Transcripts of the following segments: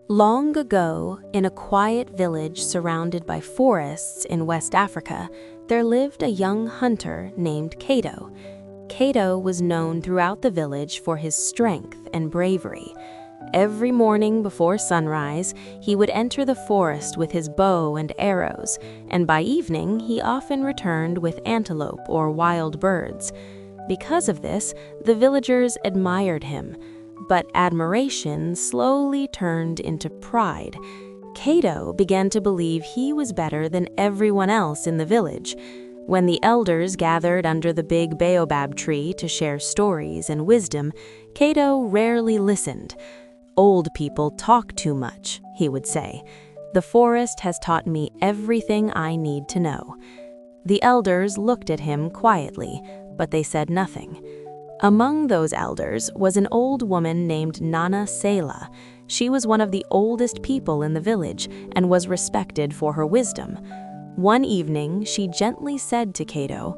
Long ago, in a quiet village surrounded by forests in West Africa, there lived a young hunter named Kato. Kato was known throughout the village for his strength and bravery. Every morning before sunrise, he would enter the forest with his bow and arrows, and by evening he often returned with antelope or wild birds. Because of this, the villagers admired him. But admiration slowly turned into pride. Kato began to believe he was better than everyone else in the village. When the elders gathered under the big baobab tree to share stories and wisdom, Kato rarely listened. "Old people talk too much," he would say. "The forest has taught me everything I need to know." The elders looked at him quietly, but they said nothing. Among those elders was an old woman named Nana Sela. She was one of the oldest people in the village and was respected for her wisdom. One evening, she gently said to Kato,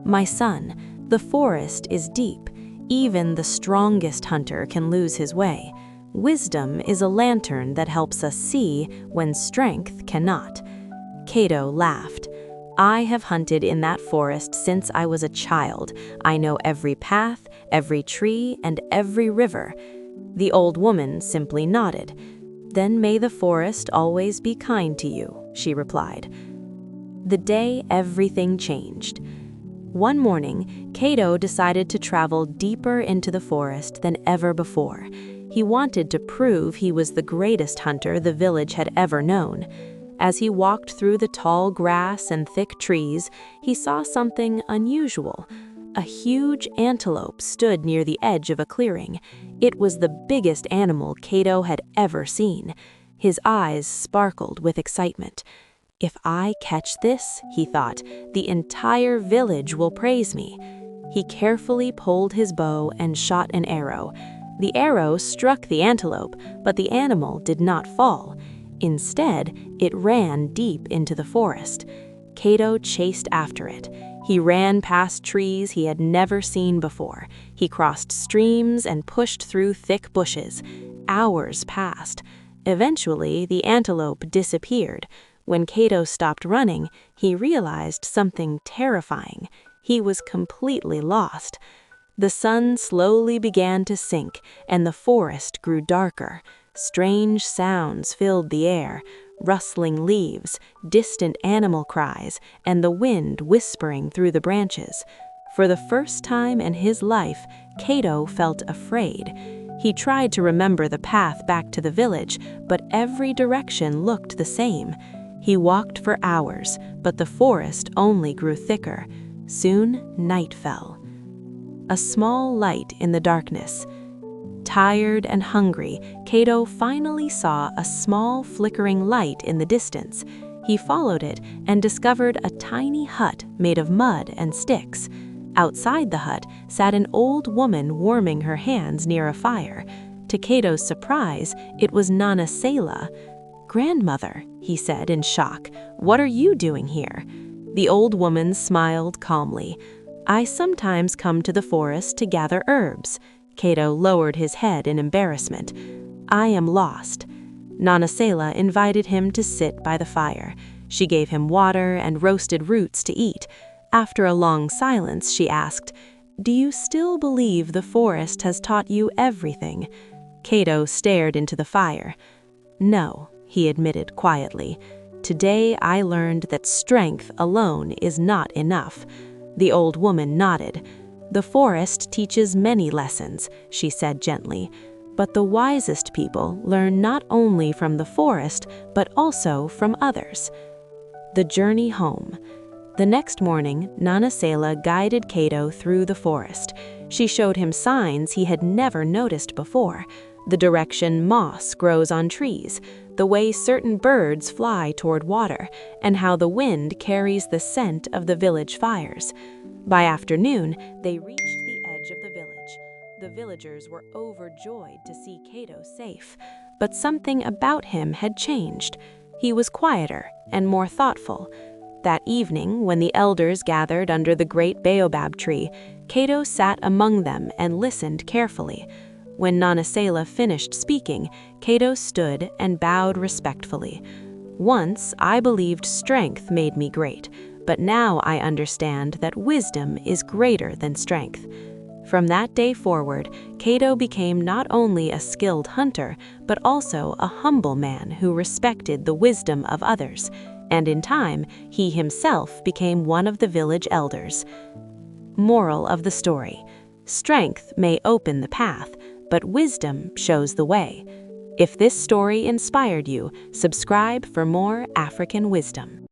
"My son, the forest is deep. Even the strongest hunter can lose his way. Wisdom is a lantern that helps us see when strength cannot." Kato laughed. "I have hunted in that forest since I was a child. I know every path, every tree, and every river." The old woman simply nodded. "Then may the forest always be kind to you," she replied. The day everything changed. One morning, Kato decided to travel deeper into the forest than ever before. He wanted to prove he was the greatest hunter the village had ever known. As he walked through the tall grass and thick trees, he saw something unusual. A huge antelope stood near the edge of a clearing. It was the biggest animal Kato had ever seen. His eyes sparkled with excitement. "If I catch this," he thought, "the entire village will praise me." He carefully pulled his bow and shot an arrow. The arrow struck the antelope, but the animal did not fall. Instead, it ran deep into the forest. Kato chased after it. He ran past trees he had never seen before. He crossed streams and pushed through thick bushes. Hours passed. Eventually, the antelope disappeared. When Kato stopped running, he realized something terrifying. He was completely lost. The sun slowly began to sink, and the forest grew darker. Strange sounds filled the air, rustling leaves, distant animal cries, and the wind whispering through the branches. For the first time in his life, Kato felt afraid. He tried to remember the path back to the village, but every direction looked the same. He walked for hours, but the forest only grew thicker. Soon, night fell. A small light in the darkness. Tired and hungry, Kato finally saw a small flickering light in the distance. He followed it and discovered a tiny hut made of mud and sticks. Outside the hut sat an old woman warming her hands near a fire. To Kato's surprise, it was Nana Sela. "Grandmother," he said in shock, "what are you doing here?" The old woman smiled calmly. "I sometimes come to the forest to gather herbs." Kato lowered his head in embarrassment. "I am lost." Nana Sela invited him to sit by the fire. She gave him water and roasted roots to eat. After a long silence, she asked, "Do you still believe the forest has taught you everything?" Kato stared into the fire. "No," he admitted quietly. "Today I learned that strength alone is not enough." The old woman nodded. "The forest teaches many lessons," she said gently. "But the wisest people learn not only from the forest, but also from others." The journey home. The next morning, Nana Sela guided Kato through the forest. She showed him signs he had never noticed before. The direction moss grows on trees, the way certain birds fly toward water, and how the wind carries the scent of the village fires. By afternoon, they reached the edge of the village. The villagers were overjoyed to see Kato safe, but something about him had changed. He was quieter and more thoughtful. That evening, when the elders gathered under the great baobab tree, Kato sat among them and listened carefully. When Nanasela finished speaking, Kato stood and bowed respectfully. "Once I believed strength made me great, but now I understand that wisdom is greater than strength." From that day forward, Kato became not only a skilled hunter, but also a humble man who respected the wisdom of others, and in time, he himself became one of the village elders. Moral of the story: strength may open the path, but wisdom shows the way. If this story inspired you, subscribe for more African wisdom.